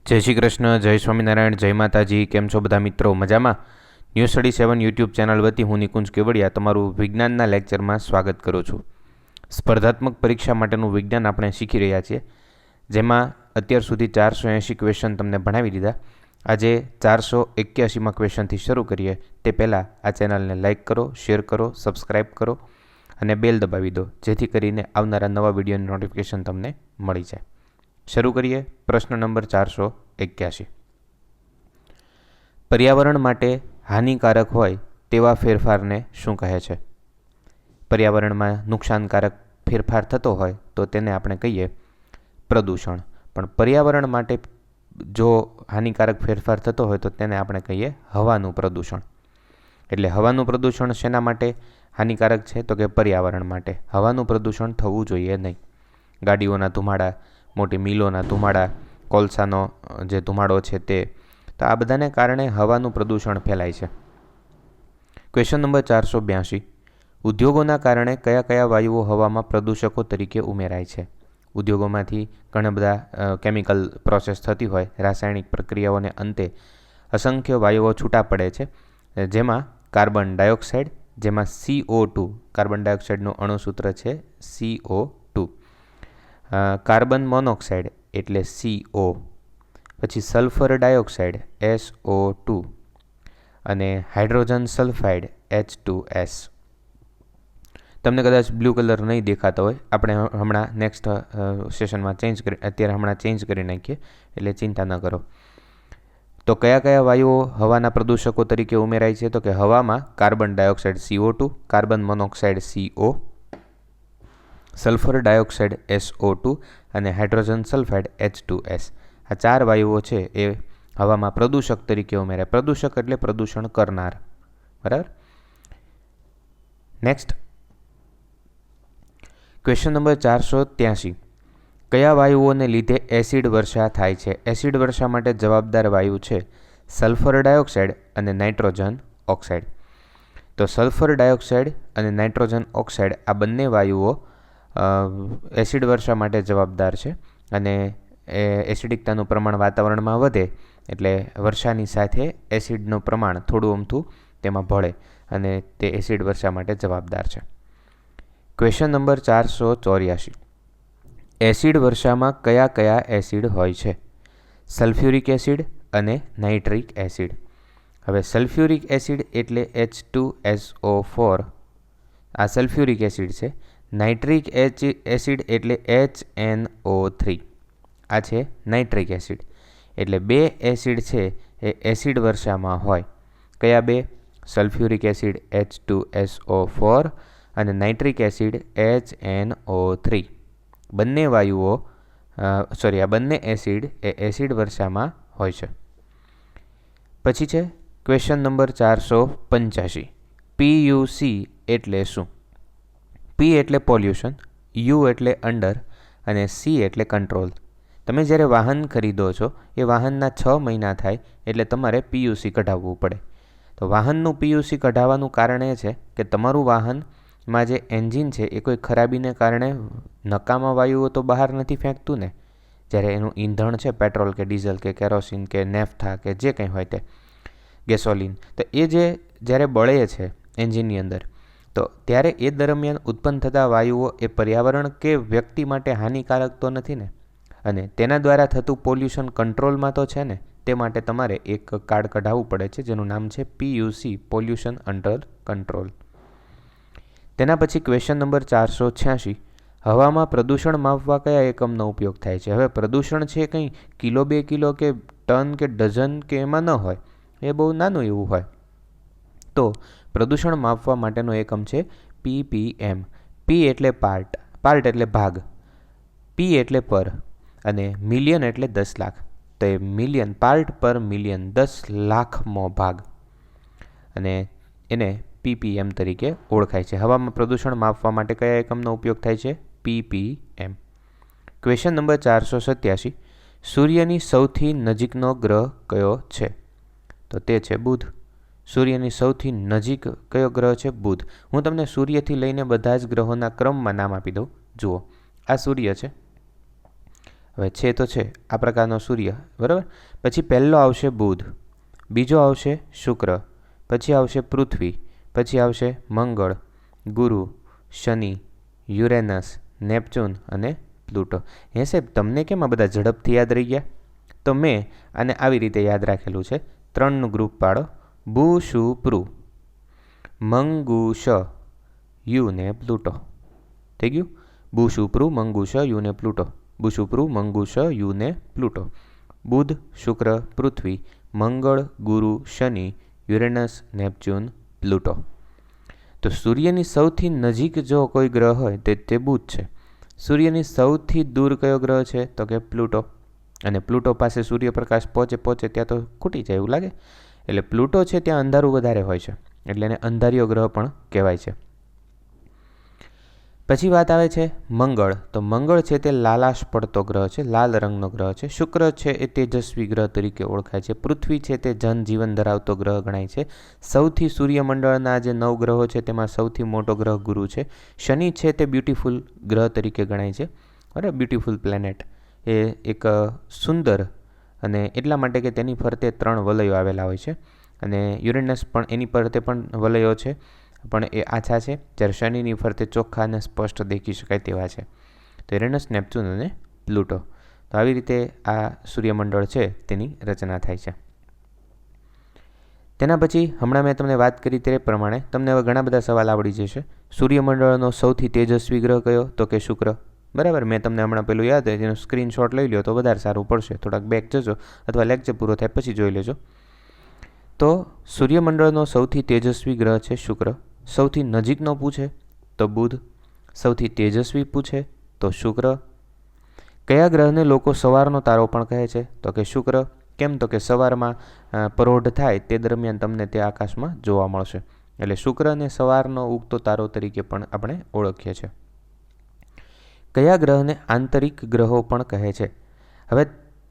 જય શ્રી કૃષ્ણ, જય સ્વામિનારાયણ, જય માતાજી. કેમ છો બધા મિત્રો? મજામાં? ન્યૂ સ્ટડી 7 યુટ્યુબ ચેનલ વતી હું નિકુંજ કેવડિયા તમારું વિજ્ઞાનના લેક્ચરમાં સ્વાગત કરું છું. સ્પર્ધાત્મક પરીક્ષા માટેનું વિજ્ઞાન આપણે શીખી રહ્યા છીએ, જેમાં અત્યાર સુધી 480 ક્વેશ્ચન તમને ભણાવી દીધા. આજે 481માં ક્વેશ્ચનથી શરૂ કરીએ તે પહેલાં આ ચેનલને લાઇક કરો, શેર કરો, સબસ્ક્રાઈબ કરો અને બેલ દબાવી દો, જેથી કરીને આવનારા નવા વિડીયોની નોટિફિકેશન તમને મળી જાય. શરૂ કરીએ. પ્રશ્ન નંબર 481. પર્યાવરણ માટે હાનિકારક હોય તેવા ફેરફારને શું કહે છે? પર્યાવરણમાં નુકસાનકારક ફેરફાર થતો હોય તો તેને આપણે કહીએ પ્રદૂષણ. પણ પર્યાવરણ માટે જો હાનિકારક ફેરફાર થતો હોય તો તેને આપણે કહીએ હવાનું પ્રદૂષણ. એટલે હવાનું પ્રદૂષણ શેના માટે હાનિકારક છે? તો કે પર્યાવરણ માટે. હવાનું પ્રદૂષણ થવું જોઈએ નહીં. ગાડીઓના ધુમાડા, મોટી મિલોના ધુમાડા, કોલસાનો જે ધુમાડો છે તે, તો આ બધાને કારણે હવાનું પ્રદૂષણ ફેલાય છે. Question number 482. ઉદ્યોગોના કારણે કયા કયા વાયુઓ હવામાં પ્રદૂષકો તરીકે ઉમેરાય છે? ઉદ્યોગોમાંથી ઘણા બધા કેમિકલ પ્રોસેસ થતી હોય, રાસાયણિક પ્રક્રિયાઓને અંતે અસંખ્ય વાયુઓ છૂટા પડે છે, જેમાં કાર્બન ડાયોક્સાઇડ, જેમાં CO2, કાર્બન ડાયોક્સાઇડનું અણુસૂત્ર છે CO2, કાર્બન મોનોક્સાઇડ એટલે CO, પછી સલ્ફર ડાયોક્સાઇડ SO2 અને હાઇડ્રોજન સલ્ફાઇડ H2S. તમને કદાચ બ્લુ કલર નહીં દેખાતો હોય, આપણે હમણાં નેક્સ્ટ સેશનમાં ચેન્જ કરી નાખીએ, એટલે ચિંતા ન કરો. તો કયા કયા વાયુઓ હવાના પ્રદૂષકો તરીકે ઉમેરાય છે? તો કે હવામાં carbon dioxide CO2, carbon monoxide CO, sulphur dioxide SO2 અને હાઇડ્રોજન સલ્ફાઇડ H2S. આ 4 વાયુઓ છે એ હવામાં પ્રદૂષક તરીકે ઉમેરાય. પ્રદૂષક એટલે પ્રદૂષણ કરનાર. બરાબર. Next question number 483. કયા વાયુઓને લીધે એસિડ વર્ષા થાય છે? એસિડ વર્ષા માટે જવાબદાર વાયુ છે સલ્ફર ડાયોક્સાઇડ અને નાઇટ્રોજન ઓક્સાઇડ. તો સલ્ફર ડાયોક્સાઇડ અને નાઇટ્રોજન ઓક્સાઇડ આ બંને વાયુઓ એસિડ વર્ષા માટે જવાબદાર છે. અને એસિડિકતાનું પ્રમાણ વાતાવરણમાં વધે એટલે વર્ષાની સાથે એસિડનું પ્રમાણ થોડું અમથું તેમાં ભળે અને તે એસિડ વર્ષા માટે જવાબદાર છે. Question number 484. એસિડ વર્ષામાં કયા કયા એસિડ હોય છે? સલ્ફ્યુરિક એસિડ અને નાઇટ્રિક એસિડ. હવે સલ્ફ્યુરિક એસિડ એટલે H2SO4, આ સલ્ફ્યુરિક એસિડ છે. નાઇટ્રિક એસિડ એટલે HNO3, આ છે નાઇટ્રિક એસિડ. એટલે 2 એસિડ છે એ એસિડ વર્ષામાં હોય. કયા 2? સલ્ફ્યુરિક એસિડ H2SO4 અને નાઇટ્રિક એસિડ HNO3. બંને વાયુઓ આ બંને એસિડ એ એસિડ વર્ષામાં હોય છે. પછી છે ક્વેશ્ચન નંબર 485. PUC એટલે શું? P એટલે પોલ્યુશન, U એટલે અંડર અને C એટલે કંટ્રોલ. તમે જ્યારે વાહન ખરીદો છો એ વાહનના 6 મહિના થાય એટલે તમારે PUC કઢાવવું પડે. તો વાહનનું PUC કઢાવવાનું કારણ એ છે કે તમારું વાહનમાં જે એન્જિન છે એ કોઈ ખરાબીને કારણે નકામા વાયુઓ તો બહાર નથી ફેંકતું ને. જ્યારે એનું ઈંધણ છે, પેટ્રોલ કે ડીઝલ કે કેરોસીન કે નેફ્થા કે જે કંઈ હોય તે, ગેસોલિન, તો એ જ્યારે બળે છે એન્જિનની અંદર, તો ત્યારે એ દરમિયાન ઉત્પન્ન થતા વાયુઓ એ પર્યાવરણ કે વ્યક્તિ માટે હાનિકારક તો નથી ને. અને તેના દ્વારા થતું પોલ્યુશન કંટ્રોલમાં તો છે ને. તે માટે તમારે એક કાર્ડ કઢાવવું પડે છે જેનું નામ છે PUC, પોલ્યુશન અંડર કંટ્રોલ. તેના પછી ક્વેશ્ચન નંબર 486. હવામાં પ્રદૂષણ માપવા કયા એકમનો ઉપયોગ થાય છે? હવે પ્રદૂષણ છે કંઈ કિલો, 2 કિલો કે ટન કે ડઝન કે એમાં ન હોય, એ બહુ નાનું એવું હોય. તો પ્રદૂષણ માપવા માટેનો એકમ છે ppm. P એટલે પાર્ટ એટલે ભાગ, P એટલે પર અને મિલિયન એટલે 10 લાખ. તો એ મિલિયન, પાર્ટ પર મિલિયન, 10 લાખમો ભાગ, અને એને ppm તરીકે ઓળખાય છે. હવામાં પ્રદૂષણ માપવા માટે કયા એકમનો ઉપયોગ થાય છે? ppm. Question number 487. સૂર્યની સૌથી નજીકનો ગ્રહ કયો છે? તો તે છે બુધ. સૂર્યની સૌથી નજીક કયો ગ્રહ છે? બુધ. હું તમને સૂર્યથી લઈને બધા જ ગ્રહોના ક્રમમાં નામ આપી દઉં. જુઓ, આ સૂર્ય છે, હવે છે તો છે આ પ્રકારનો સૂર્ય, બરાબર. પછી પહેલો આવશે બુધ, બીજો આવશે શુક્ર, પછી આવશે પૃથ્વી, પછી આવશે મંગળ, ગુરુ, શનિ, યુરેનસ, નેપચ્યુન અને પ્લુટો. હે સાહેબ, તમને કેમ આ બધા ઝડપથી યાદ રહી ગયા? તો મેં આને આવી રીતે યાદ રાખેલું છે. 3નું ગ્રુપ પાડો. બુ શુ પૃ, મંગુશ, યુ ને પ્લુટો. થઈ ગયું? બુ શુ પૃ, મંગુશ, યુ ને પ્લુટો. બુ શુ પૃ, મંગુશ, યુ ને પ્લુટો. બુધ, શુક્ર, પૃથ્વી, મંગળ, ગુરુ, શનિ, યુરેનસ, નેપચ્યુન, પ્લુટો. તો સૂર્યની સૌથી નજીક જો કોઈ ગ્રહ હોય તે બુધ છે. સૂર્યની સૌથી દૂર કયો ગ્રહ છે? તો કે પ્લુટો. અને પ્લુટો પાસે સૂર્યપ્રકાશ પહોંચે ત્યાં તો ખૂટી જાય એવું લાગે. એટલે પ્લુટો છે ત્યાં અંધારું વધારે હોય છે, એટલે એને અંધારિયો ગ્રહ પણ કહેવાય છે. પછી વાત આવે છે મંગળ. તો મંગળ છે તે લાલાશ પડતો ગ્રહ છે, લાલ રંગનો ગ્રહ છે. શુક્ર છે એ તેજસ્વી ગ્રહ તરીકે ઓળખાય છે. પૃથ્વી છે તે જનજીવન ધરાવતો ગ્રહ ગણાય છે. સૌથી સૂર્યમંડળના જે 9 ગ્રહો છે તેમાં સૌથી મોટો ગ્રહ ગુરુ છે. શનિ છે તે બ્યુટીફુલ ગ્રહ તરીકે ગણાય છે, બરાબર. બ્યુટીફુલ પ્લેનેટ એ એક સુંદર, અને એટલા માટે કે તેની ફરતે 3 વલયો આવેલા હોય છે. અને યુરેનસ પણ એની ફરતે પણ વલયો છે, પણ એ આછા છે, જ્યારે શનિની ફરતે ચોખ્ખા અને સ્પષ્ટ દેખી શકાય તેવા છે. તો યુરેનસ, નેપચ્યુન અને પ્લુટો. તો આવી રીતે આ સૂર્યમંડળ છે તેની રચના થાય છે. તેના પછી હમણાં મેં તમને વાત કરી તે પ્રમાણે તમને હવે ઘણા બધા સવાલ આવડી જશે. સૂર્યમંડળનો સૌથી તેજસ્વી ગ્રહ કયો? તો કે શુક્ર, બરાબર. મેં તમને હમણાં પેલું યાદ હોય જેનો સ્ક્રીનશોટ લઈ લો તો વધારે સારું પડશે. થોડાક બેક જજો અથવા લેક્ચર પૂરો થાય પછી જોઈ લેજો. તો સૂર્યમંડળનો સૌથી તેજસ્વી ગ્રહ છે શુક્ર. સૌથી નજીકનો પૂછે તો બુધ, સૌથી તેજસ્વી પૂછે તો શુક્ર. કયા ગ્રહને લોકો સવારનો તારો પણ કહે છે? તો કે શુક્ર. કેમ? તો કે સવારમાં પરોઢ થાય તે દરમિયાન તમને તે આકાશમાં જોવા મળશે, એટલે શુક્રને સવારનો ઉગતો તારો તરીકે પણ આપણે ઓળખીએ છીએ. કયા ગ્રહને આંતરિક ગ્રહો પણ કહે છે? હવે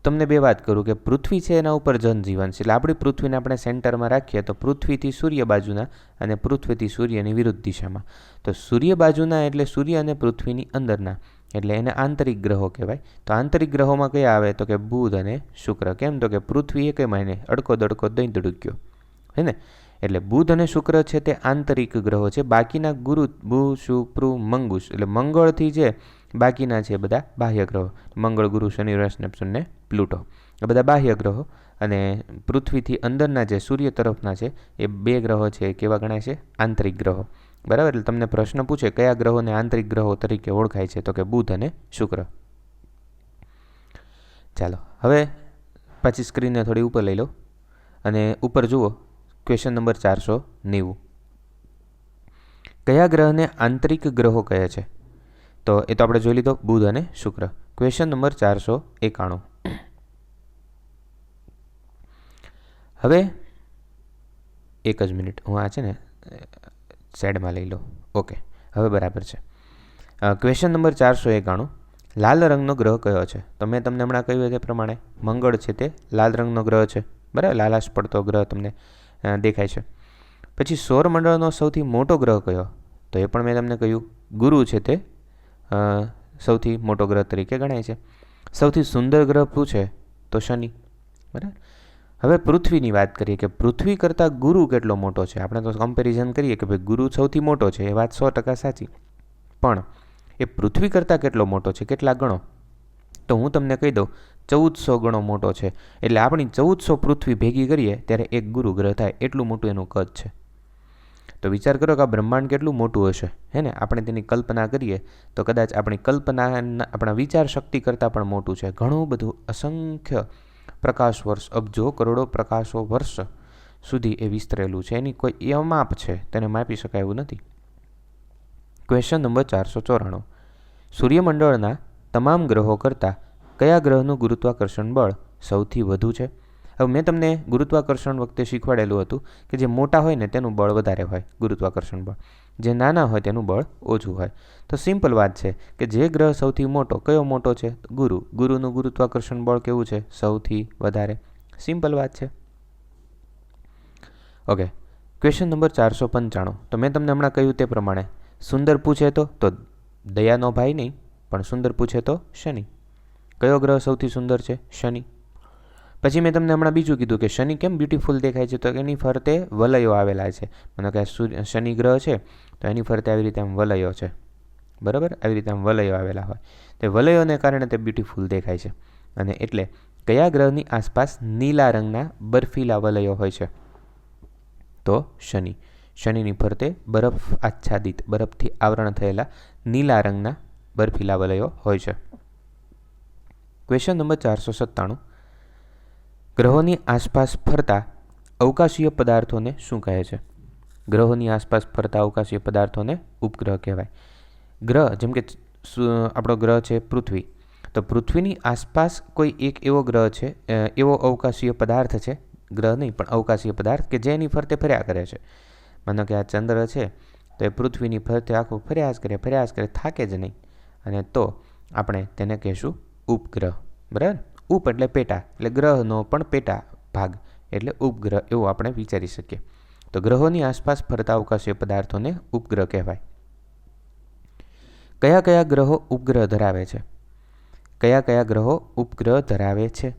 તમને બે વાત કરું કે પૃથ્વી છે એના ઉપર જનજીવન છે, એટલે આપણી પૃથ્વીને આપણે સેન્ટરમાં રાખીએ તો પૃથ્વીથી સૂર્ય બાજુના અને પૃથ્વીથી સૂર્યની વિરુદ્ધ દિશામાં. તો સૂર્ય બાજુના એટલે સૂર્ય અને પૃથ્વીની અંદરના, એટલે એને આંતરિક ગ્રહો કહેવાય. તો આંતરિક ગ્રહોમાં કયા આવે? તો કે બુધ અને શુક્ર. કેમ? તો કે પૃથ્વી એક મહિને અડકો દડકો દહીં દડુક્યો, હે ને? એટલે બુધ અને શુક્ર છે તે આંતરિક ગ્રહો છે. બાકીના ગુરુ, બુ, શુક્ર, મંગુશ, એટલે મંગળથી છે બાકીના છે બધા બાહ્ય ગ્રહો. મંગળ, ગુરુ, શનિ, યુરેનસ, નેપચ્યુન ને પ્લુટો, એ બધા બાહ્ય ગ્રહો. અને પૃથ્વીથી અંદરના જે સૂર્ય તરફના છે એ 2 ગ્રહો છે એ કેવા ગણાય છે? આંતરિક ગ્રહો, બરાબર. એટલે તમને પ્રશ્ન પૂછે કયા ગ્રહોને આંતરિક ગ્રહો તરીકે ઓળખાય છે? તો કે બુધ અને શુક્ર. ચાલો હવે પાછી સ્ક્રીનને થોડી ઉપર લઈ લો અને ઉપર જુઓ ક્વેશ્ચન નંબર 490. કયા ગ્રહને આંતરિક ગ્રહો કહે છે? તો એ તો આપણે જોઈ લીધો, બુધ અને શુક્ર. Question number 491. હવે એક જ મિનિટ, હું આ છે ને સાઈડમાં લઈ લો. ઓકે, હવે બરાબર છે. Question number 491. લાલ રંગનો ગ્રહ કયો છે? તો મેં તમને હમણાં કહ્યું તે પ્રમાણે મંગળ છે તે લાલ રંગનો ગ્રહ છે, બરાબર. લાલાશ પડતો ગ્રહ તમને દેખાય છે. પછી સૌરમંડળનો સૌથી મોટો ગ્રહ કયો? તો એ પણ મેં તમને કહ્યું, ગુરુ છે તે સૌથી મોટો ગ્રહ તરીકે ગણાય છે. સૌથી સુંદર ગ્રહ પૂછે તો શનિ, બરાબર. હવે પૃથ્વીની વાત કરીએ કે પૃથ્વી કરતાં ગુરુ કેટલો મોટો છે. આપણે તો કમ્પેરિઝન કરીએ કે ભાઈ ગુરુ સૌથી મોટો છે, એ વાત 100% સાચી, પણ એ પૃથ્વી કરતાં કેટલો મોટો છે, કેટલા ગણો? તો હું તમને કહી દઉં, 1400 ગણો મોટો છે. એટલે આપણી 1400 પૃથ્વી ભેગી કરીએ ત્યારે એક ગુરુ ગ્રહ થાય, એટલું મોટું એનું કદ છે. તો વિચાર કરો કે આ બ્રહ્માંડ કેટલું મોટું હશે, હે ને? આપણે તેની કલ્પના કરીએ તો કદાચ આપણી કલ્પના આપણા વિચાર શક્તિ કરતાં પણ મોટું છે. ઘણું બધું, અસંખ્ય પ્રકાશ વર્ષ, અબજો કરોડો પ્રકાશો વર્ષ સુધી એ વિસ્તરેલું છે. એની કોઈ અમાપ છે, તેને માપી શકાય એવું નથી. Question number 494. સૂર્યમંડળના તમામ ગ્રહો કરતાં કયા ગ્રહનું ગુરુત્વાકર્ષણ બળ સૌથી વધુ છે? હવે મેં તમને ગુરુત્વાકર્ષણ વખતે શીખવાડેલું હતું કે જે મોટા હોય ને તેનું બળ વધારે હોય, ગુરુત્વાકર્ષણ બળ. જે નાના હોય તેનું બળ ઓછું હોય. તો સિમ્પલ વાત છે કે જે ગ્રહ સૌથી મોટો, કયો મોટો છે? ગુરુ. ગુરુનું ગુરુત્વાકર્ષણ બળ કેવું છે? સૌથી વધારે. સિમ્પલ વાત છે. Okay, question number 495. તો મેં તમને હમણાં કહ્યું તે પ્રમાણે સુંદર પૂછે તો દયાનો ભાઈ નહીં, પણ સુંદર પૂછે તો શનિ. કયો ગ્રહ સૌથી સુંદર છે? શનિ. પછી મેં તમને હમણાં બીજું કીધું કે શનિ કેમ બ્યુટીફુલ દેખાય છે, તો એની ફરતે વલયો આવેલા છે. મને કે શનિ ગ્રહ છે તો એની ફરતે આવી રીતે આમ વલયો છે, બરાબર, આવી રીતે આમ વલયો આવેલા હોય, તે વલયોને કારણે તે બ્યુટીફુલ દેખાય છે. અને એટલે કયા ગ્રહની આસપાસ નીલા રંગના બર્ફીલા વલયો હોય છે? તો શનિ. શનિની ફરતે બરફ આચ્છાદિત, બરફથી આવરણ થયેલા નીલા રંગના બર્ફીલા વલયો હોય છે. Question number 497. ગ્રહોની આસપાસ ફરતા અવકાશીય પદાર્થોને શું કહે છે? ગ્રહોની આસપાસ ફરતા અવકાશીય પદાર્થોને ઉપગ્રહ કહેવાય. ગ્રહ, જેમ કે આપણો ગ્રહ છે પૃથ્વી, તો પૃથ્વીની આસપાસ કોઈ એક એવો ગ્રહ છે, એવો અવકાશીય પદાર્થ છે, ગ્રહ નહીં પણ અવકાશીય પદાર્થ, કે જે એની ફરતે ફર્યા કરે છે. માનો કે આ ચંદ્ર છે તો એ પૃથ્વીની ફરતે આખું ફર્યા જ કરે, થાકે જ નહીં, અને તો આપણે તેને કહેશું ઉપગ્રહ, બરાબર. ઉપ એટલે પેટા, એટલે ગ્રહનો પણ પેટા ભાગ, એટલે ઉપગ્રહ એવું આપણે વિચારી શકીએ. તો ગ્રહોની આસપાસ ફરતા અવકાશીય પદાર્થોને ઉપગ્રહ કહેવાય. કયા કયા ગ્રહો ઉપગ્રહ ધરાવે છે? કયા કયા ગ્રહો ઉપગ્રહ ધરાવે છે?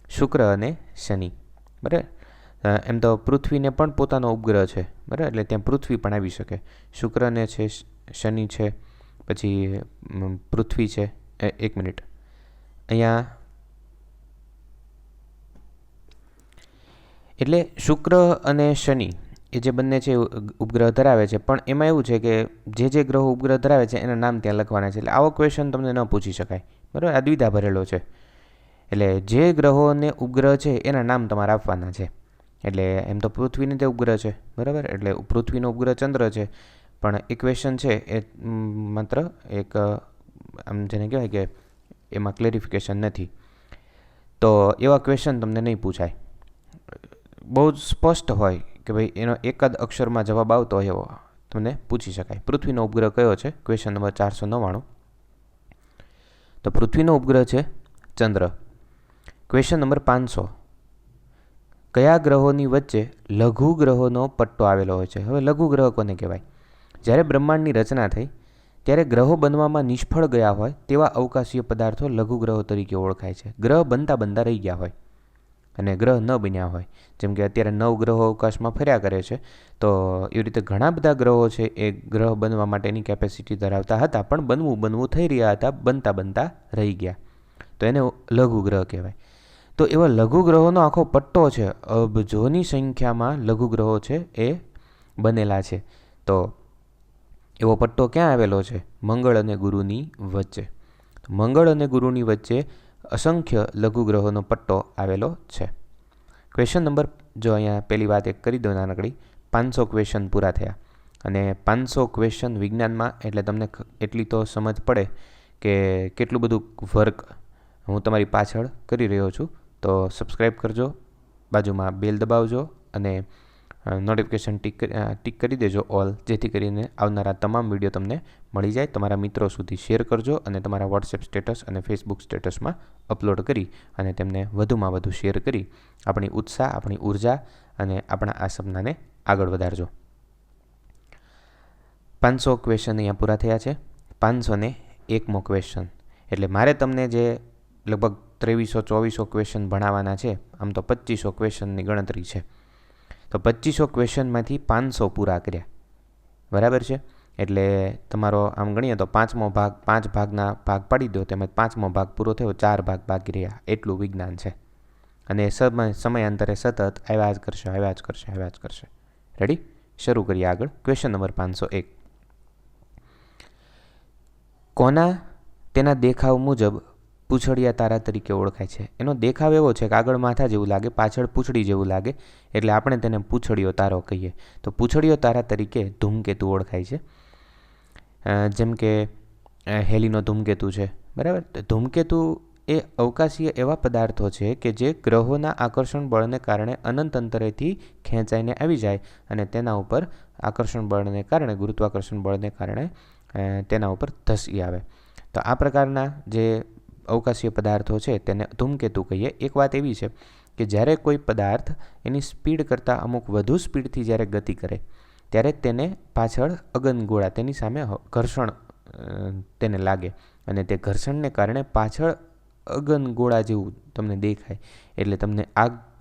શુક્ર અને શનિ, બરાબર. એમ તો પૃથ્વીને પણ પોતાનો ઉપગ્રહ છે, બરાબર, એટલે ત્યાં પૃથ્વી પણ આવી શકે. શુક્રને છે, શનિ છે, પછી પૃથ્વી છે. એક મિનિટ, અહીંયા એટલે શુક્ર અને શનિ એ જે બંને છે ઉપગ્રહ ધરાવે છે, પણ એમાં એવું છે કે જે ગ્રહો ઉપગ્રહ ધરાવે છે એના નામ ત્યાં લખવાના છે. એટલે આવો ક્વેશ્ચન તમને ન પૂછી શકાય, બરાબર, આ દ્વિધા ભરેલો છે. એટલે જે ગ્રહોને ઉપગ્રહ છે એના નામ તમારે આપવાના છે. એટલે એમ તો પૃથ્વીને તે ઉપગ્રહ છે, બરાબર, એટલે પૃથ્વીનો ઉપગ્રહ ચંદ્ર છે, પણ એ ક્વેશ્ચન છે એ માત્ર એક આમ જેને કહેવાય કે એમાં ક્લેરિફિકેશન નથી, તો એવા ક્વેશ્ચન તમને નહીં પૂછાય. બહુ જ સ્પષ્ટ હોય કે ભાઈ એનો એક જ અક્ષરમાં જવાબ આવતો હોય એવો તમને પૂછી શકાય. પૃથ્વીનો ઉપગ્રહ કયો છે? Question number 499. તો પૃથ્વીનો ઉપગ્રહ છે ચંદ્ર. Question number 500. કયા ગ્રહોની વચ્ચે લઘુ ગ્રહોનો પટ્ટો આવેલો હોય છે? હવે લઘુ ગ્રહ કોને કહેવાય? જ્યારે બ્રહ્માંડની રચના થઈ ત્યારે ગ્રહો બનવામાં નિષ્ફળ ગયા હોય તેવા અવકાશીય પદાર્થો લઘુ ગ્રહો તરીકે ઓળખાય છે. ગ્રહ બનતા રહી ગયા હોય અને ગ્રહ ન બન્યા હોય, જેમ કે અત્યારે 9 ગ્રહો અવકાશમાં ફર્યા કરે છે, તો એવી રીતે ઘણા બધા ગ્રહો છે એ ગ્રહ બનવા માટેની કેપેસિટી ધરાવતા હતા, પણ બનવું થઈ રહ્યા હતા, બનતા રહી ગયા, તો એને લઘુ ગ્રહ કહેવાય. તો એવા લઘુ ગ્રહોનો આખો પટ્ટો છે, અબજોની સંખ્યામાં લઘુ ગ્રહો છે એ બનેલા છે. તો એવો પટ્ટો ક્યાં આવેલો છે? મંગળ અને ગુરુની વચ્ચે. મંગળ અને ગુરુની વચ્ચે અસંખ્ય લઘુ ગ્રહોનો પટ્ટો આવેલો છે. ક્વેશ્ચન નંબર, જો અહીંયા પહેલી વાત એક કરી દો નાનકડી, 500 ક્વેશ્ચન પૂરા થયા. અને 500 ક્વેશ્ચન વિજ્ઞાનમાં, એટલે તમને એટલી તો સમજ પડે કે કેટલું બધું વર્ક હું તમારી પાછળ કરી રહ્યો છું. તો સબસ્ક્રાઈબ કરજો, બાજુમાં બેલ દબાવજો અને નોટિફિકેશન ટીક કરી દેજો ઓલ, જેથી કરીને આવનારા તમામ વિડીયો તમને મળી જાય. તમારા મિત્રો સુધી શેર કરજો અને તમારા વોટ્સએપ સ્ટેટસ અને ફેસબુક સ્ટેટસમાં અપલોડ કરી અને તેમને વધુમાં વધુ શેર કરી આપણી ઉત્સાહ, આપણી ઉર્જા અને આપણા આ સપનાને આગળ વધારજો. 500 ક્વેશ્ચન અહીંયા પૂરા થયા છે. 501મો ક્વેશ્ચન, એટલે મારે તમને જે લગભગ 2300-2400 ક્વેશ્ચન ભણાવવાના છે, આમ તો 2500 ક્વેશ્ચનની ગણતરી છે, તો 2500 ક્વેશ્ચનમાંથી 500 પૂરા કર્યા, બરાબર છે. એટલે તમારો આમ ગણીએ તો 5મો ભાગ, 5 ભાગના ભાગ પાડી દો, તેમાં 5મો ભાગ પૂરો થયો, 4 ભાગ બાકી રહ્યા, એટલું વિજ્ઞાન છે. અને સમયાંતરે સતત આવ્યા જ કરશે. રેડી? શરૂ કરીએ આગળ. Question number 501. કોના તેના દેખાવ મુજબ પૂંછડિયા તારા તરીકે ઓળખાય છે? એનો દેખાવ એવો છે કે આગળ માથા જેવું લાગે, પાછળ પૂંછડી જેવું લાગે, એટલે આપણે તેને પૂંછડિયો તારો કહીએ. તો પૂંછડિયો તારા તરીકે ધૂમકેતુ ઓળખાય છે. જેમ કે હેલીનો ધૂમકેતુ છે, બરાબર. ધૂમકેતુ એ અવકાશીય એવા પદાર્થો છે કે જે ગ્રહોના આકર્ષણ બળને કારણે અનંત અંતરેથી ખેંચાઈને આવી જાય અને તેના ઉપર આકર્ષણ બળને કારણે, ગુરુત્વાકર્ષણ બળને કારણે તેના ઉપર ધસી આવે. તો આ પ્રકારના જે અવકાશીય પદાર્થો છે તેને ધૂમકેતુ કહીએ. એક વાત એવી છે કે જ્યારે કોઈ પદાર્થ એની સ્પીડ કરતાં અમુક વધુ સ્પીડથી જ્યારે ગતિ કરે ત્યારે તેને પાછળ અગનગોળા, તેની સામે ઘર્ષણ તેને લાગે અને તે ઘર્ષણને કારણે પાછળ અગન ગોળા જેવું તમને દેખાય, એટલે તમને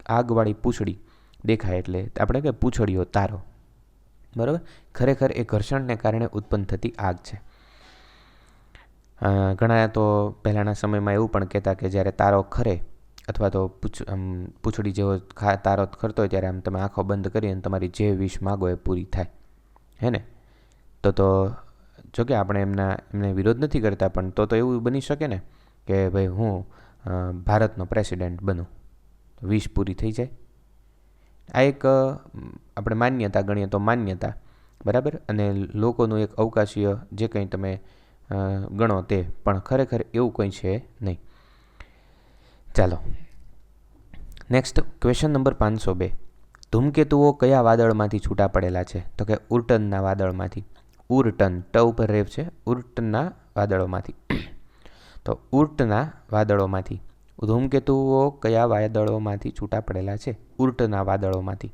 આગવાળી પૂંછડી દેખાય એટલે આપણે કે પૂંછડીયો તારો. બરાબર. ખરેખર એ ઘર્ષણને કારણે ઉત્પન્ન થતી આગ છે. ઘણા તો પહેલાંના સમયમાં એવું પણ કહેતા કે જ્યારે તારો ખરે અથવા તો પૂંછડી જેવો તારો ખરતો હોય ત્યારે આમ તમે આંખો બંધ કરી અને તમારી જે વિશ માગો એ પૂરી થાય, હે ને. તો જોકે આપણે એમને વિરોધ નથી કરતા, પણ તો એવું બની શકે ને કે ભાઈ હું ભારતનો પ્રેસિડેન્ટ બનું, વિશ પૂરી થઈ જાય. આ એક આપણે માન્યતા ગણીએ તો માન્યતા, બરાબર, અને લોકોનું એક અવકાશીય જે કંઈ તમે ગણો તે, પણ ખરેખર એવું કંઈ છે નહીં. ચાલો નેક્સ્ટ ક્વેશ્ચન નંબર 502. ધૂમકેતુઓ કયા વાદળમાંથી છૂટા પડેલા છે? તો કે ઉર્ટનના વાદળમાંથી. ઉર્ટન, ટ ઉપર રેફ છે, ઉર્ટનના વાદળોમાંથી. તો ઉર્ટના વાદળોમાંથી ધૂમકેતુઓ કયા વાદળોમાંથી છૂટા પડેલા છે? ઉર્ટના વાદળોમાંથી.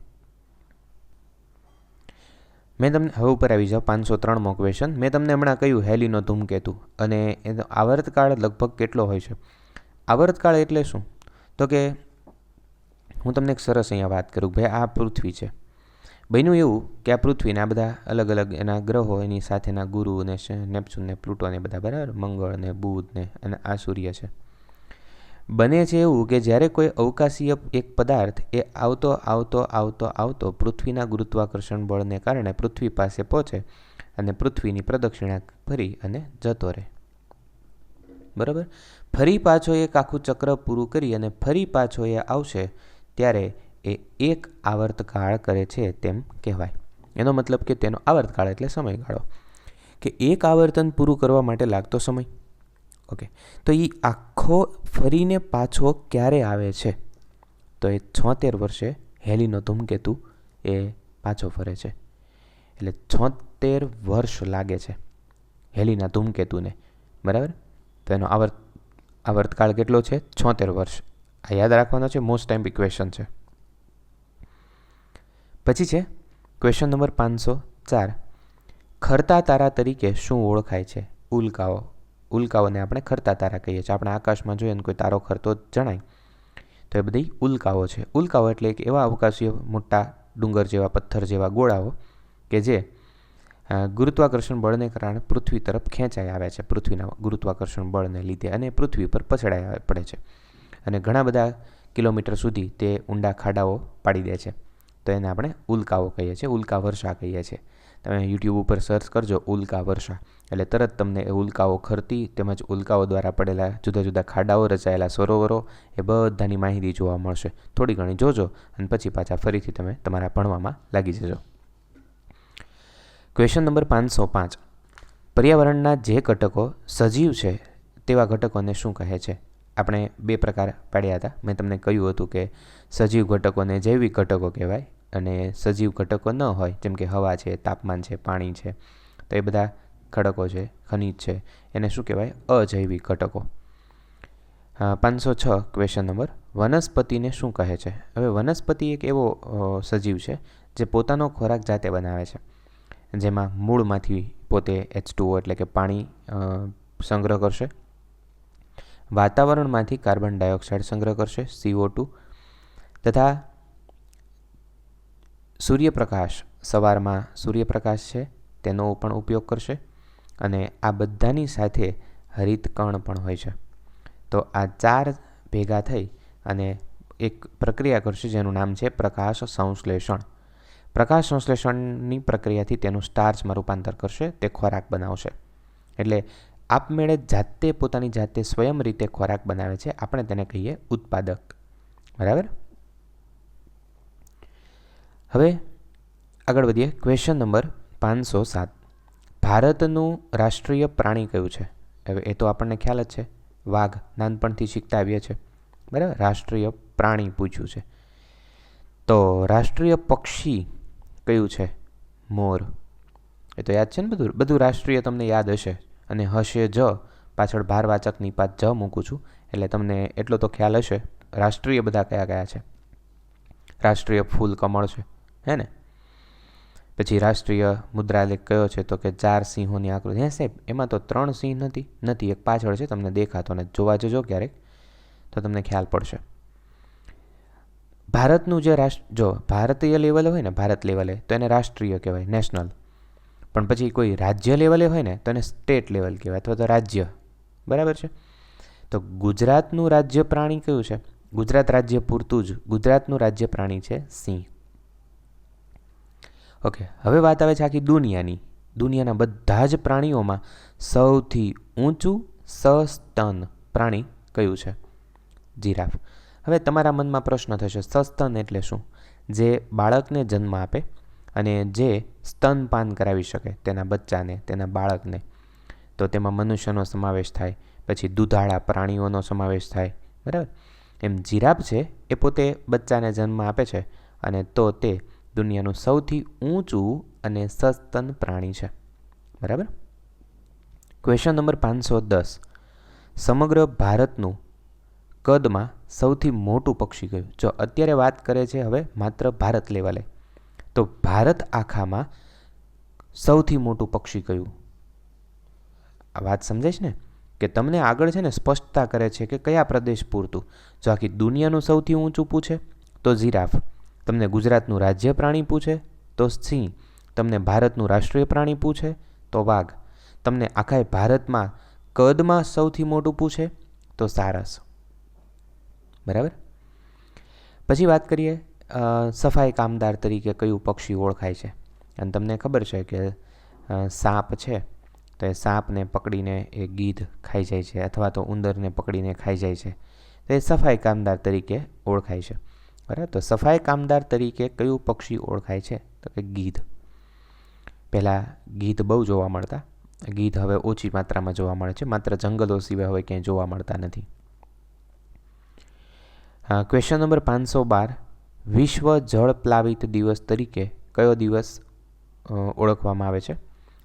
મેં તમને હવે ઉપર આવી જાઓ 503મો ક્વેશ્ચન. મેં તમને હમણાં કહ્યું હેલીનો ધૂમકેતુ, અને એનો આવર્તકાળ લગભગ કેટલો હોય છે? આવર્તકાળ એટલે શું? તો કે હું તમને એક સરસ અહીંયા વાત કરું. ભાઈ આ પૃથ્વી છે. બન્યું એવું કે આ પૃથ્વીને આ બધા અલગ અલગ એના ગ્રહો, એની સાથેના ગુરુ ને નેપચ્યુન ને પ્લુટો ને બધા, બરાબર, મંગળ ને બુધ ને, અને આ સૂર્ય છે. બને છે એવું કે જ્યારે કોઈ અવકાશીય એક પદાર્થ એ આવતો આવતો આવતો આવતો પૃથ્વીના ગુરુત્વાકર્ષણ બળને કારણે પૃથ્વી પાસે પહોંચે અને પૃથ્વીની પ્રદક્ષિણા ફરી અને જતો રહે. બરાબર. ફરી પાછો એક આખું ચક્ર પૂરું કરી અને ફરી પાછો એ આવશે ત્યારે એ એક આવર્તકાળ કરે છે તેમ કહેવાય. એનો મતલબ કે તેનો આવર્તકાળ એટલે સમયગાળો, કે એક આવર્તન પૂરું કરવા માટે લાગતો સમય. ઓકે, તો એ આખો ફરીને પાછો ક્યારે આવે છે? તો એ 76 વર્ષે હેલીનો ધૂમકેતુ એ પાછો ફરે છે. એટલે 76 વર્ષ લાગે છે હેલીના ધૂમકેતુને, બરાબર. તો એનો આવર્તકાળ કેટલો છે? 76 વર્ષ. આ યાદ રાખવાનો છે, મોસ્ટ ટાઈમ ક્વેશ્ચન છે. પછી છે ક્વેશ્ચન નંબર 504. ખરતા તારા તરીકે શું ઓળખાય છે? ઉલ્કાઓ. ઉલ્કાઓને આપણે ખરતા તારા કહીએ છીએ. આપણે આકાશમાં જોઈએ ને કોઈ તારો ખરતો જણાય તો એ બધી ઉલ્કાઓ છે. ઉલ્કાઓ એટલે એક એવા અવકાશીય મોટા ડુંગર જેવા, પથ્થર જેવા ગોળાઓ કે જે ગુરુત્વાકર્ષણ બળને કારણે પૃથ્વી તરફ ખેંચાઈ આવે છે, પૃથ્વીના ગુરુત્વાકર્ષણ બળને લીધે, અને પૃથ્વી પર પછડાઈ પડે છે, અને ઘણા બધા કિલોમીટર સુધી તે ઊંડા ખાડાઓ પાડી દે છે. તો એને આપણે ઉલ્કાઓ કહીએ છીએ, ઉલ્કા વર્ષા કહીએ છીએ. તમે યુટ્યુબ ઉપર સર્ચ કરજો ઉલ્કા વર્ષા, એટલે તરત તમને એ ઉલ્કાઓ ખરતી તેમજ ઉલ્કાઓ દ્વારા પડેલા જુદા જુદા ખાડાઓ, રચાયેલા સરોવરો, એ બધાની માહિતી જોવા મળશે. થોડી ઘણી જોજો અને પછી પાછા ફરીથી તમે તમારા ભણવામાં લાગી જજો. Question number 505. પર્યાવરણના જે ઘટકો સજીવ છે તેવા ઘટકોને શું કહે છે? આપણે 2 પ્રકાર પાડ્યા હતા. મેં તમને કહ્યું હતું કે સજીવ ઘટકોને જૈવિક ઘટકો કહેવાય, અને સજીવ ઘટકો ન હોય જેમ કે હવા છે, તાપમાન છે, પાણી છે, તો એ બધા ખડકો છે, ખનિજ છે, એને શું કહેવાય? અજૈવિક ઘટકો. 506 ક્વેશ્ચન નંબર. વનસ્પતિને શું કહે છે? હવે વનસ્પતિ એક એવો સજીવ છે જે પોતાનો ખોરાક જાતે બનાવે છે, જેમાં મૂળમાંથી પોતે H2O એટલે કે પાણી સંગ્રહ કરશે, વાતાવરણમાંથી કાર્બન ડાયોક્સાઇડ સંગ્રહ કરશે CO2, તથા સૂર્યપ્રકાશ, સવારમાં સૂર્યપ્રકાશ છે તેનો પણ ઉપયોગ કરશે, અને આ બધાની સાથે હરિતકણ પણ હોય છે. તો આ 4 ભેગા થઈ અને એક પ્રક્રિયા કરશે જેનું નામ છે પ્રકાશ સંશ્લેષણ. પ્રકાશ સંશ્લેષણની પ્રક્રિયાથી તેનું સ્ટાર્ચમાં રૂપાંતર કરશે, તે ખોરાક બનાવશે. એટલે આપમેળે જાતે પોતાની જાતે સ્વયં રીતે ખોરાક બનાવે છે. આપણે તેને કહીએ ઉત્પાદક. બરાબર. હવે આગળ વધીએ. Question number 507. ભારતનું રાષ્ટ્રીય પ્રાણી કયું છે? હવે એ તો આપણને ખ્યાલ જ છે, વાઘ. નાનપણથી શીખતા આવીએ છીએ, બરાબર. રાષ્ટ્રીય પ્રાણી પૂછ્યું છે. તો રાષ્ટ્રીય પક્ષી કયું છે? મોર. એ તો યાદ છે ને, બધું રાષ્ટ્રીય તમને યાદ હશે. અને હશે જ પાછળ ભારવાચકની પાછળ જ મૂકું છું, એટલે તમને એટલો તો ખ્યાલ હશે રાષ્ટ્રીય બધા કયા કયા છે. રાષ્ટ્રીય ફૂલ કમળ છે, હે ને. પછી રાષ્ટ્રીય મુદ્રાલેખ કયો છે? તો કે 4 સિંહોની આકૃતિ. હે સાહેબ, એમાં તો 3 સિંહ નથી, એક પાછળ છે, તમને દેખાતો ને, જોવા જજો ક્યારેક. તો તમને ખ્યાલ પડશે. ભારતનું જે ભારતીય લેવલે હોય ને, ભારત લેવલે, તો એને રાષ્ટ્રીય કહેવાય, નેશનલ. પણ પછી કોઈ રાજ્ય લેવલે હોય ને તો એને સ્ટેટ લેવલ કહેવાય અથવા તો રાજ્ય. બરાબર છે. તો ગુજરાતનું રાજ્ય પ્રાણી કયું છે? ગુજરાત રાજ્ય પૂરતું જ ગુજરાતનું રાજ્ય પ્રાણી છે સિંહ. ઓકે, હવે વાત આવે છે આખી દુનિયાની. દુનિયાના બધા જ પ્રાણીઓમાં સૌથી ઊંચું સસ્તન પ્રાણી કયું છે? જીરાફ. હવે તમારા મનમાં પ્રશ્ન થશે, સસ્તન એટલે શું? જે બાળકને જન્મ આપે અને જે સ્તનપાન કરાવી શકે તેના બચ્ચાને, તેના બાળકને. તો તેમાં મનુષ્યનો સમાવેશ થાય, પછી દૂધાળા પ્રાણીઓનો સમાવેશ થાય. બરાબર. એમ જીરાફ છે એ પોતે બચ્ચાને જન્મ આપે છે અને તો તે દુનિયાનું સૌથી ઊંચું અને સસ્તન પ્રાણી છે. બરાબર. Question number 510. સમગ્ર ભારતનું કદમાં સૌથી મોટું પક્ષી કયું? જો અત્યારે વાત કરે છે હવે માત્ર ભારત લેવલે, તો ભારત આખામાં સૌથી મોટું પક્ષી કયું? આ વાત સમજાય છે ને, કે તમને આગળ છે ને સ્પષ્ટતા કરે છે કે કયા પ્રદેશ પૂરતું. જો આખી દુનિયાનું સૌથી ઊંચું પૂછે તો જીરાફ, તમને ગુજરાતનું રાજ્ય પ્રાણી પૂછે તો સિંહ, તમને ભારતનું રાષ્ટ્રીય પ્રાણી પૂછે તો વાઘ, તમને આખા ભારતમાં કદમાં સૌથી મોટું પૂછે તો સારસ. બરાબર. પછી વાત કરીએ સફાઈ કામદાર તરીકે કયું પક્ષી ઓળખાય છે. અને તમને ખબર છે કે સાપ છે તો એ સાપને પકડીને એ ગીધ ખાઈ જાય છે અથવા તો ઉંદરને પકડીને ખાઈ જાય છે, તો એ સફાઈ કામદાર તરીકે ઓળખાય છે. બરાબર. તો સફાઈ કામદાર તરીકે કયું પક્ષી ઓળખાય છે? તો કે ગીધ. પહેલાં ગીધ બહુ જોવા મળતા, ગીધ હવે ઓછી માત્રામાં જોવા મળે છે, માત્ર જંગલો સિવાય હવે ક્યાંય જોવા મળતા નથી. Question number 512. વિશ્વ જળ પ્લાવિત દિવસ તરીકે કયો દિવસ ઓળખવામાં આવે છે?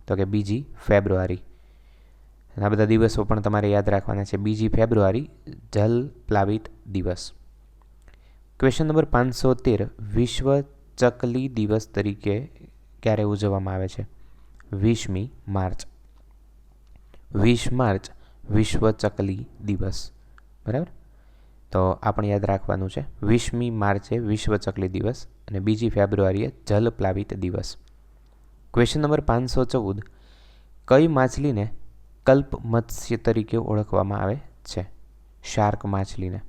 તો કે 2 ફેબ્રુઆરી. આ બધા દિવસો પણ તમારે યાદ રાખવાના છે. 2 ફેબ્રુઆરી જલ પ્લાવિત દિવસ. Question number 513. વિશ્વ ચકલી દિવસ તરીકે ક્યારે ઉજવવામાં આવે છે? 20મી માર્ચ. 20 માર્ચ વિશ્વ ચકલી દિવસ. બરાબર. તો આપણે યાદ રાખવાનું છે 20મી માર્ચે વિશ્વ ચકલી દિવસ અને 2 ફેબ્રુઆરીએ જલ પ્લાવિત દિવસ. Question number 514. કઈ માછલીને કલ્પ મત્સ્ય તરીકે ઓળખવામાં આવે છે? શાર્ક માછલીને.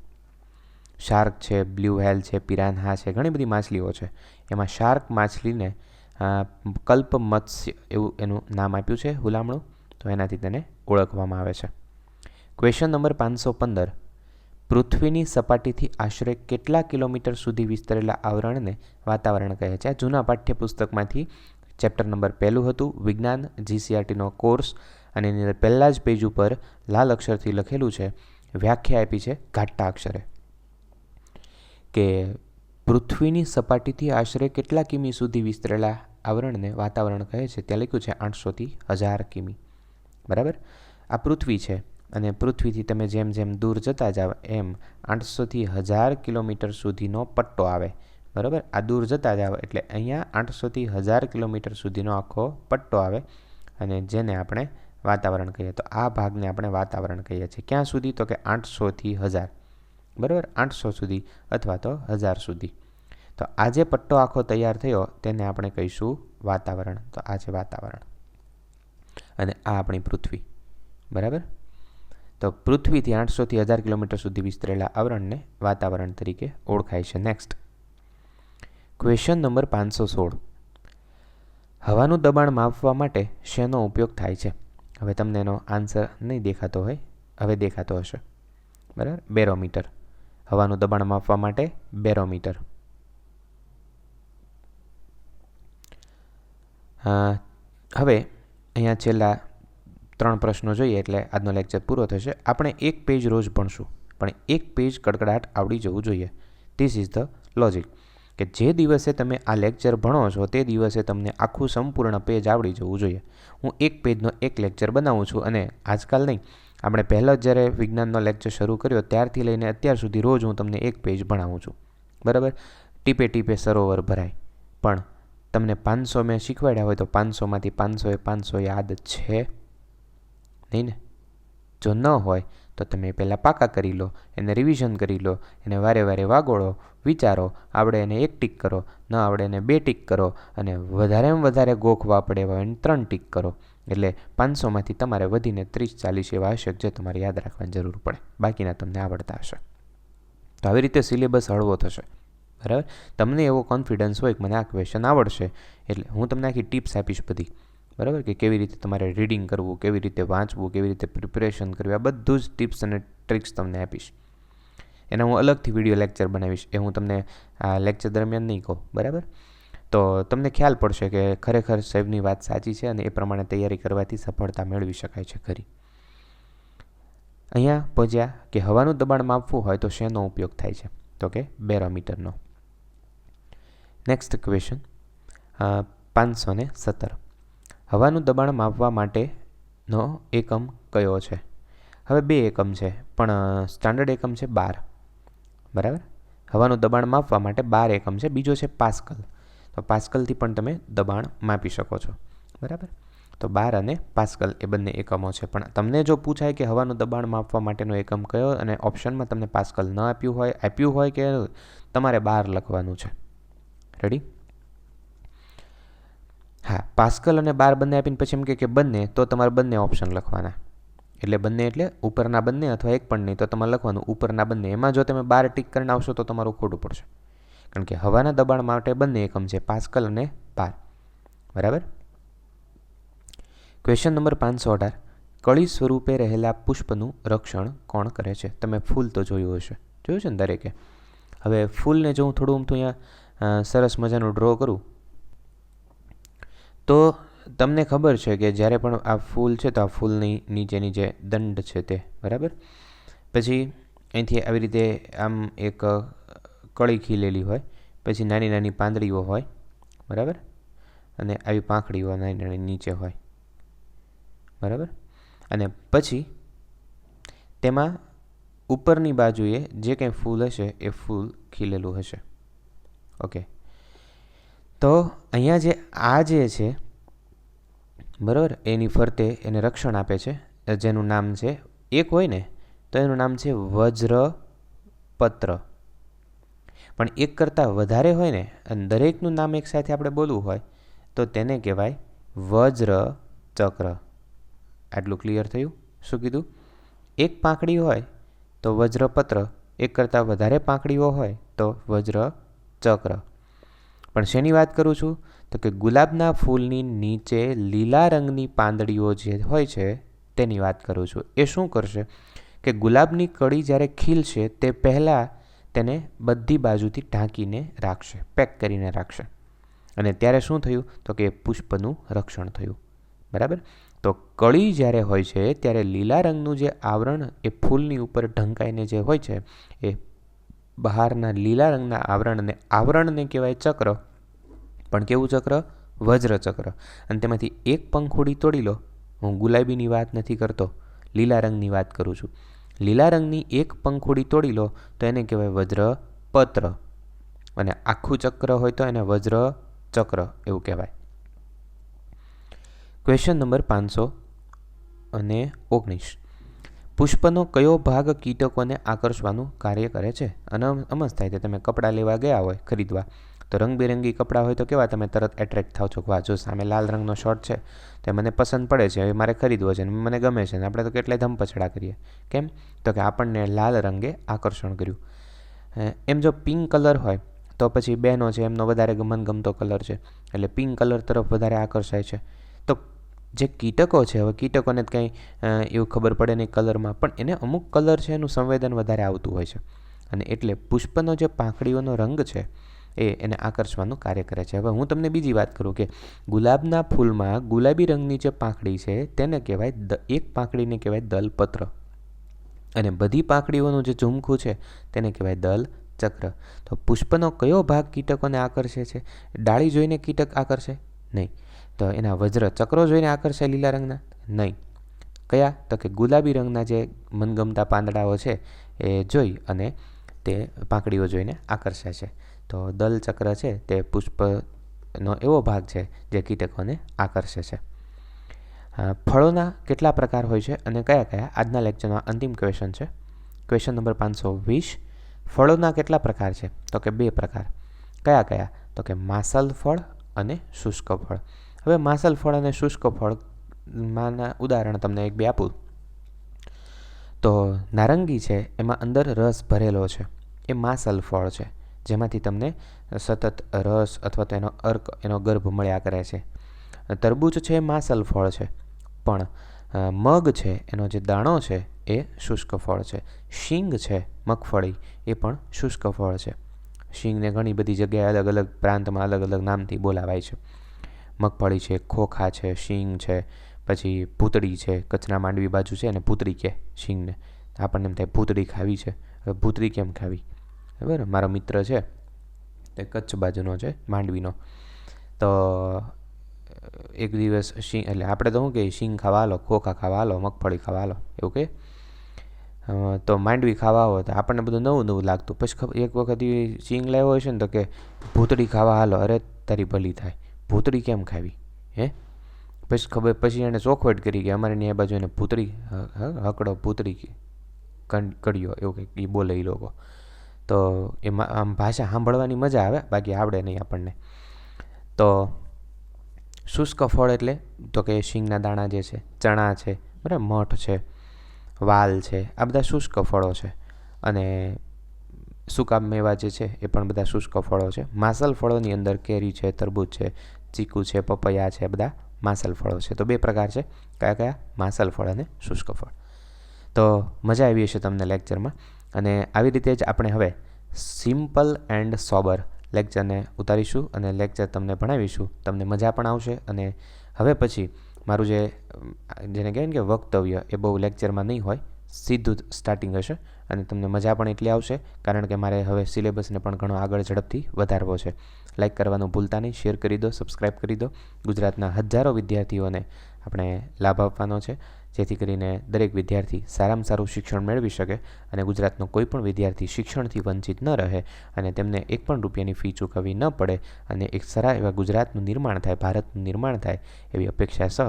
શાર્ક છે, બ્લુ વ્હેલ છે, પિરાન્હા છે, ઘણી બધી માછલીઓ છે. એમાં શાર્ક માછલીને કલ્પ મત્સ્ય એવું એનું નામ આપ્યું છે, હુલામણું, તો એનાથી તેને ઓળખવામાં આવે છે. Question number 515. પૃથ્વીની સપાટીથી આશરે કેટલા કિલોમીટર સુધી વિસ્તરેલા આવરણને વાતાવરણ કહે છે? આ જૂના પાઠ્યપુસ્તકમાંથી ચેપ્ટર નંબર 1 હતું, વિજ્ઞાન GCRTનો કોર્સ, અને એની અંદર પહેલાં જ પેજ ઉપર લાલ અક્ષરથી લખેલું છે, વ્યાખ્યા આપી છે ઘાટા અક્ષરે, કે પૃથ્વીની સપાટીથી આશરે કેટલા કિમી સુધી વિસ્તરેલા આવરણને વાતાવરણ કહે છે? ત્યાં લખ્યું છે 800થી 1000 કિમી. બરાબર. આ પૃથ્વી છે અને પૃથ્વીથી તમે જેમ જેમ દૂર જતા જાવ એમ 800થી 1000 કિલોમીટર સુધીનો પટ્ટો આવે. બરાબર. આ દૂર જતા જાવ એટલે અહીંયા 800થી 1000 કિલોમીટર સુધીનો આખો પટ્ટો આવે અને જેને આપણે વાતાવરણ કહીએ. તો આ ભાગને આપણે વાતાવરણ કહીએ છીએ. ક્યાં સુધી? તો કે 800થી 1000. બરાબર. 800 સુધી અથવા તો 1000 સુધી. તો આ જે પટ્ટો આખો તૈયાર થયો તેને આપણે કહીશું વાતાવરણ. તો આ છે વાતાવરણ અને આ આપણી પૃથ્વી. બરાબર. તો પૃથ્વીથી 800થી 1000 કિલોમીટર સુધી વિસ્તરેલા આવરણને વાતાવરણ તરીકે ઓળખાય છે. Next question number 516. હવાનું દબાણ માપવા માટે શેનો ઉપયોગ થાય છે? હવે તમને એનો આન્સર નહીં દેખાતો હોય, હવે દેખાતો હશે. બરાબર. બેરોમીટર. હવાનું દબાણ માપવા માટે બેરોમીટર. હવે અહીંયા છેલ્લા 3 પ્રશ્નો જોઈએ એટલે આજનો લેક્ચર પૂરો થશે. આપણે એક પેજ રોજ ભણશું, પણ એક પેજ કડકડાટ આવડી જવું જોઈએ. ધીસ ઇઝ ધ લોજિક, કે જે દિવસે તમે આ લેક્ચર ભણો છો તે દિવસે તમને આખું સંપૂર્ણ પેજ આવડી જવું જોઈએ. હું એક પેજનો એક લેક્ચર બનાવું છું અને આજકાલ નહીં, આપણે પહેલાં જ જ્યારે વિજ્ઞાનનો લેક્ચર શરૂ કર્યો ત્યારથી લઈને અત્યાર સુધી રોજ હું તમને એક પેજ ભણાવું છું. બરાબર. ટીપે ટીપે સરોવર ભરાય. પણ તમને 500 મેં શીખવાડ્યા હોય તો 500માંથી 500 યાદ છે નહીં ને? જો ન હોય તો તમે પહેલાં પાકા કરી લો, એને રિવિઝન કરી લો, એને વારે વારે વાગોળો, વિચારો, આવડે એને 1 ટીક કરો, ન આવડે એને 2 ટીક કરો, અને વધારેમાં વધારે ગોખવા પડે એવા એને 3 ટીક કરો. એટલે 500માંથી તમારે વધીને 30-40 એવા હશે જે તમારે યાદ રાખવાની જરૂર પડે, બાકીના તમને આવડતા હશે. તો આવી રીતે સિલેબસ હળવો થશે. બરાબર, તમને એવો કોન્ફિડન્સ હોય કે મને આ ક્વેશ્ચન આવડશે, એટલે હું તમને આખી ટિપ્સ આપીશ બધી. બરાબર, કે કેવી રીતે તમારે રીડિંગ કરવું, કેવી રીતે વાંચવું, કેવી રીતે પ્રિપેરેશન કરવી, આ બધું જ ટિપ્સ અને ટ્રિક્સ તમને આપીશ. એના હું અલગથી વિડીયો લેક્ચર બનાવીશ, એ હું તમને આ લેક્ચર દરમિયાન નહીં કહું. બરાબર, તો તમને ખ્યાલ પડશે કે ખરેખર સાહેબની વાત સાચી છે અને એ પ્રમાણે તૈયારી કરવાથી સફળતા મેળવી શકાય છે ખરી. અહીંયા પહોંચ્યા કે હવાનું દબાણ માપવું હોય તો શેનો ઉપયોગ થાય છે? તો કે બેરોમીટરનો. Next question 517. હવાનું દબાણ માપવા માટેનો એકમ કયો છે? હવે 2 એકમ છે, પણ સ્ટાન્ડર્ડ એકમ છે બાર. બરાબર, હવાનું દબાણ માપવા માટે 12 એકમ છે, બીજો છે પાસ્કલ. તો પાસ્કલથી પણ તમે દબાણ માપી શકો છો. બરાબર, તો 12 અને પાસ્કલ એ બંને એકમો છે. પણ તમને જો પૂછાય કે હવાનું દબાણ માપવા માટેનો એકમ કયો, અને ઓપ્શનમાં તમને પાસ્કલ ન આપ્યું હોય કે તમારે 12 લખવાનું છે. રેડી? હા, પાસ્કલ અને 12 બંને આપીને પછી એમ કે બંને, તો તમારે બંને ઓપ્શન લખવાના. એટલે બંને એટલે ઉપરના બંને અથવા એક પણ નહીં, તો તમારે લખવાનું ઉપરના બંને. એમાં જો તમે 12 ટીક કરીને આવશો તો તમારું ખોટું પડશે, કારણ કે હવાના દબાણ માટે બંને એકમ છે, પાસ્કલ અને 12. બરાબર. Question number 518. કળી સ્વરૂપે રહેલા પુષ્પનું રક્ષણ કોણ કરે છે? તમે ફૂલ તો જોયું હશે, જોયું છે ને દરેકે. હવે ફૂલને જો હું થોડું અહીંયા સરસ મજાનું ડ્રો કરું, તો તમને ખબર છે કે જ્યારે પણ આ ફૂલ છે તો આ ફૂલની નીચેની જે દંડ છે તે, બરાબર, પછી અહીંથી આવી રીતે આમ એક કળી ખીલેલી હોય, પછી નાની નાની પાંદડીઓ હોય, બરાબર, અને આવી પાંખડીઓ નાની નાની નીચે હોય. બરાબર, અને પછી તેમાં ઉપરની બાજુએ જે કંઈ ફૂલ હશે એ ફૂલ ખીલેલું હશે. ઓકે, તો અહીંયા જે આ જે છે, બરાબર, એની ફરતે એને રક્ષણ આપે છે, જેનું નામ છે, એક હોય ને તો એનું નામ છે વજ્રપત્ર. પણ એક કરતાં વધારે હોય ને અને દરેકનું નામ એક સાથે આપણે બોલવું હોય તો તેને કહેવાય વજ્રચક્ર. આટલું ક્લિયર થયું? શું કીધું? એક પાંખડી હોય તો વજ્રપત્ર, એક કરતાં વધારે પાંખડીઓ હોય તો વજ્રચક્ર. પણ શેની વાત કરું છું? તો કે ગુલાબના ફૂલની નીચે લીલા રંગની પાંદડીઓ જે હોય છે તેની વાત કરું છું. એ શું કરશે કે ગુલાબની કળી જ્યારે ખીલશે તે પહેલાં તેને બધી બાજુથી ઢાંકીને રાખશે, પેક કરીને રાખશે. અને ત્યારે શું થયું? તો કે પુષ્પનું રક્ષણ થયું. બરાબર, તો કળી જ્યારે હોય છે ત્યારે લીલા રંગનું જે આવરણ એ ફૂલની ઉપર ઢંકાઈને જે હોય છે એ બહારના લીલા રંગના આવરણને કહેવાય ચક્ર. પણ કેવું ચક્ર? વજ્રચક્ર. અને તેમાંથી એક પંખુડી તોડી લો. હું ગુલાબીની વાત નથી કરતો, લીલા રંગની વાત કરું છું. લીલા રંગની એક પંખુડી તોડી લો તો એને કહેવાય વજ્રપત્ર, અને આખું ચક્ર હોય તો એને વજ્રચક્ર એવું કહેવાય. Question number 519. પુષ્પનો કયો ભાગ કીટકોને આકર્ષવાનું કાર્ય કરે છે? અને અમસ્ત થાય છે, તમે કપડાં લેવા ગયા હોય ખરીદવા, તો રંગબેરંગી કપડાં હોય તો કેવા તમે તરત એટ્રેક્ટ થાવ છો કે વાહ, જો સામે લાલ રંગનો શર્ટ છે તે મને પસંદ પડે છે, હવે મારે ખરીદવો છે, મને ગમે છે. ને આપણે તો કેટલાય ધમપછડા કરીએ. કેમ? તો કે આપણને લાલ રંગે આકર્ષણ કર્યું. એમ જો પિંક કલર હોય તો પછી બહેનો છે એમનો વધારે મનગમતો કલર છે, એટલે પિંક કલર તરફ વધારે આકર્ષાય છે. તો જે કીટકો છે, હવે કીટકોને કંઈ એવું ખબર પડે નહીં કલરમાં, પણ એને અમુક કલર છે એનું સંવેદન વધારે આવતું હોય છે, અને એટલે પુષ્પનો જે પાંખડીઓનો રંગ છે એને આકર્ષવાનું કાર્ય કરે છે. હવે હું તમને બીજી વાત કરું કે ગુલાબના ફૂલમાં ગુલાબી રંગની જે પાંખડી છે તેને કહેવાય, એક પાંખડીને કહેવાય દલપત્ર, અને બધી પાંખડીઓનું જે ઝુમખું છે તેને કહેવાય દલચક્ર. તો પુષ્પનો કયો ભાગ કીટકોને આકર્ષે છે? ડાળી જોઈને કીટક આકર્ષે? નહીં. તો એના વજ્રચક્રો જોઈને આકર્ષે લીલા રંગના? નહીં. કયા? તો કે ગુલાબી રંગના જે મનગમતા પાંદડાઓ છે એ જોઈ અને તે પાંખડીઓ જોઈને આકર્ષે છે. તો દલચક્ર છે તે પુષ્પનો એવો ભાગ છે જે કીટકોને આકર્ષે છે. ફળોના કેટલા પ્રકાર હોય છે અને કયા કયા? આજના લેક્ચરના અંતિમ ક્વેશ્ચન છે. Question number 520. ફળોના કેટલા પ્રકાર છે? તો કે 2 પ્રકાર. કયા કયા? તો કે માસલ ફળ અને શુષ્ક ફળ. હવે માસલ ફળ અને શુષ્ક ફળમાંના ઉદાહરણ તમને 1-2 આપું. તો નારંગી છે, એમાં અંદર રસ ભરેલો છે, એ માસલ ફળ છે, જેમાંથી તમને સતત રસ અથવા તો એનો અર્ક, એનો ગર્ભ મળ્યા કરે છે. તરબૂચ છે એ માસલ ફળ છે, પણ મગ છે એનો જે દાણો છે એ શુષ્ક ફળ છે. શીંગ છે, મગફળી, એ પણ શુષ્ક ફળ છે. શીંગને ઘણી બધી જગ્યાએ અલગ અલગ પ્રાંતમાં અલગ અલગ નામથી બોલાવાય છે. મગફળી છે, ખોખા છે, શીંગ છે, પછી ભૂતળી છે. કચ્છના માંડવી બાજુ છે અને ભૂતળી કહે શીંગને. આપણને એમ થાય ભૂતળી ખાવી છે. હવે ભૂતળી કેમ ખાવી? બરાબર. મારો મિત્ર છે તે કચ્છ બાજુનો છે, માંડવીનો. તો એક દિવસ શીંગ, એટલે આપણે તો શું કહીએ, શીંગ ખાવા હાલો, ખોખા ખાવા હાલો, મગફળી ખાવા હાલો, એવું કહે. તો માંડવી ખાવા આવો તો આપણને બધું નવું નવું લાગતું. પછી એક વખત એ શીંગ લાવ્યો હોય છે ને તો કે ભૂતળી ખાવા હાલો. અરે તારી ભલી થાય, ભૂતળી કેમ ખાવી? પછી એણે ચોખવટ કરી કે અમારે ત્યાં બાજુ એને ભૂતળી હકડો ભૂતળી કડ્યો, એવું કંઈક એ બોલે એ લોકો. તો એમાં આમ ભાષા સાંભળવાની મજા આવે, બાકી આવડે નહીં આપણને. તો શુષ્ક ફળ એટલે તો કે શીંગના દાણા જે છે, ચણા છે, બરાબર, મઠ છે, વાલ છે, આ બધા શુષ્ક ફળો છે. અને સૂકા મેવા જે છે એ પણ બધા શુષ્ક ફળો છે. માસલ ફળોની અંદર કેરી છે, તરબૂચ છે, ચીકુ છે, પપૈયા છે, બધા માસલ ફળો છે. તો 2 પ્રકાર છે. કયા કયા? માસલ ફળ અને શુષ્ક ફળ. તો મજા આવી હશે તમને લેક્ચરમાં. અને આવી રીતે જ આપણે હવે સિમ્પલ એન્ડ સોબર લેક્ચરને ઉતારીશું અને લેક્ચર તમને ભણાવીશું. તમને મજા પણ આવશે. અને હવે પછી મારું જેને કહેવાય ને કે વક્તવ્ય, એ બહુ લેક્ચરમાં નહીં હોય, સીધું જ સ્ટાર્ટિંગ હશે. અને તમને મજા પણ એટલી આવશે, કારણ કે મારે હવે સિલેબસને પણ ઘણો આગળ ઝડપથી વધારવો છે. લાઇક કરવાનું ભૂલતા નહીં, શેર કરી દો, સબસ્ક્રાઈબ કરી દો. ગુજરાતના હજારો વિદ્યાર્થીઓને આપણે લાભ આપવાનો છે, જેથી કરીને દરેક વિદ્યાર્થી સારામાં સારું શિક્ષણ મેળવી શકે અને ગુજરાતનો કોઈ પણ વિદ્યાર્થી શિક્ષણથી વંચિત ન રહે અને તેમને 1 પણ રૂપિયાની ફી ચૂકવવી ન પડે અને એક સારા એવા ગુજરાતનું નિર્માણ થાય, ભારતનું નિર્માણ થાય, એવી અપેક્ષા સહ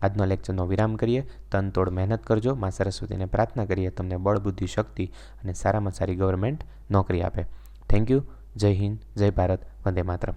આજનો લેક્ચરનો વિરામ કરીએ. તનતોડ મહેનત કરજો. મા સરસ્વતીને પ્રાર્થના કરીએ તમને બળ, બુદ્ધિ, શક્તિ અને સારામાં સારી ગવર્મેન્ટ નોકરી આપે. Thank you. જય હિન્દ, જય ભારત, વંદે માતરમ.